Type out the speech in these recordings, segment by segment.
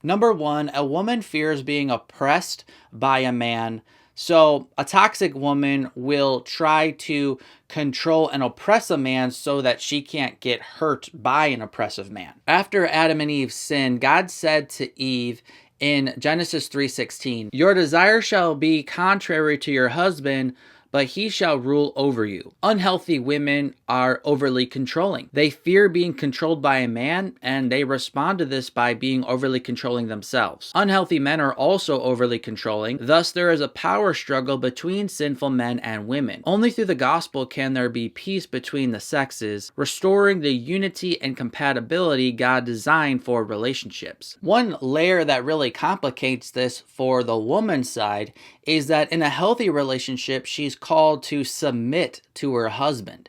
Number one, a woman fears being oppressed by a man. So a toxic woman will try to control and oppress a man so that she can't get hurt by an oppressive man. After Adam and Eve sinned, God said to Eve in Genesis 3:16, "Your desire shall be contrary to your husband, but he shall rule over you." Unhealthy women are overly controlling. They fear being controlled by a man, and they respond to this by being overly controlling themselves. Unhealthy men are also overly controlling. Thus, there is a power struggle between sinful men and women. Only through the gospel can there be peace between the sexes, restoring the unity and compatibility God designed for relationships. One layer that really complicates this for the woman's side is that in a healthy relationship, she's called to submit to her husband.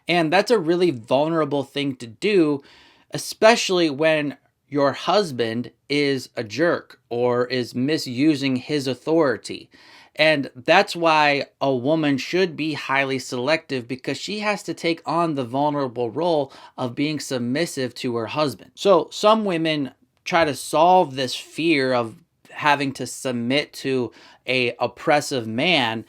And that's a really vulnerable thing to do, especially when your husband is a jerk or is misusing his authority. And that's why a woman should be highly selective, because she has to take on the vulnerable role of being submissive to her husband. So some women try to solve this fear of having to submit to a oppressive man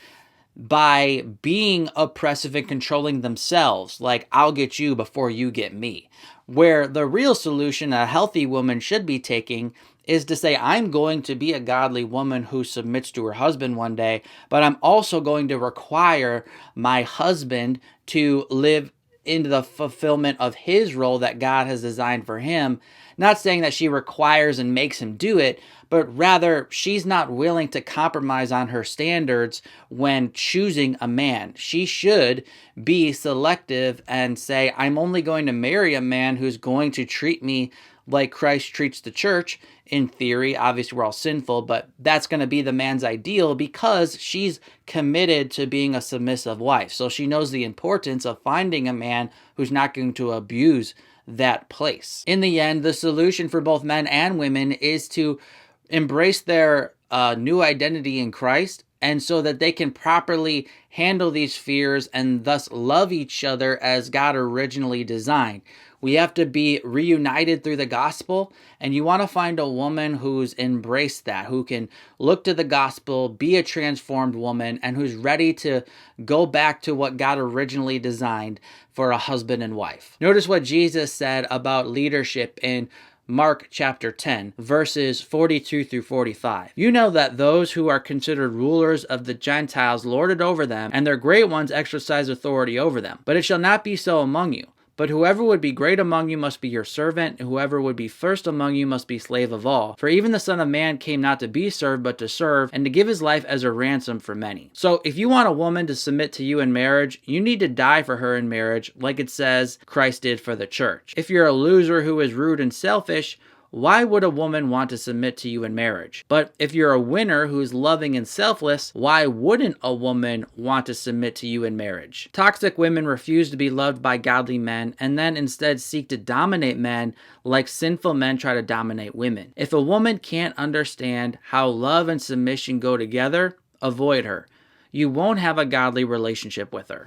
by being oppressive and controlling themselves, like, I'll get you before you get me. Where the real solution a healthy woman should be taking is to say, I'm going to be a godly woman who submits to her husband one day, but I'm also going to require my husband to live into the fulfillment of his role that God has designed for him. Not saying that she requires and makes him do it, but rather she's not willing to compromise on her standards when choosing a man. She should be selective and say, I'm only going to marry a man who's going to treat me like Christ treats the church. In theory, obviously we're all sinful, but that's going to be the man's ideal because she's committed to being a submissive wife. So she knows the importance of finding a man who's not going to abuse that place. In the end, the solution for both men and women is to embrace their new identity in Christ, and so that they can properly handle these fears and thus love each other as God originally designed. We have to be reunited through the gospel, and you want to find a woman who's embraced that, who can look to the gospel, be a transformed woman, and who's ready to go back to what God originally designed for a husband and wife. Notice what Jesus said about leadership in Mark chapter 10, verses 42 through 45. You know that those who are considered rulers of the Gentiles lord it over them, and their great ones exercise authority over them. But it shall not be so among you. But whoever would be great among you must be your servant, and whoever would be first among you must be slave of all. For even the Son of Man came not to be served, but to serve, and to give his life as a ransom for many. So if you want a woman to submit to you in marriage, you need to die for her in marriage, like it says Christ did for the church. If you're a loser who is rude and selfish, why would a woman want to submit to you in marriage? But if you're a winner who's loving and selfless, why wouldn't a woman want to submit to you in marriage? Toxic women refuse to be loved by godly men and then instead seek to dominate men like sinful men try to dominate women. If a woman can't understand how love and submission go together, avoid her. You won't have a godly relationship with her.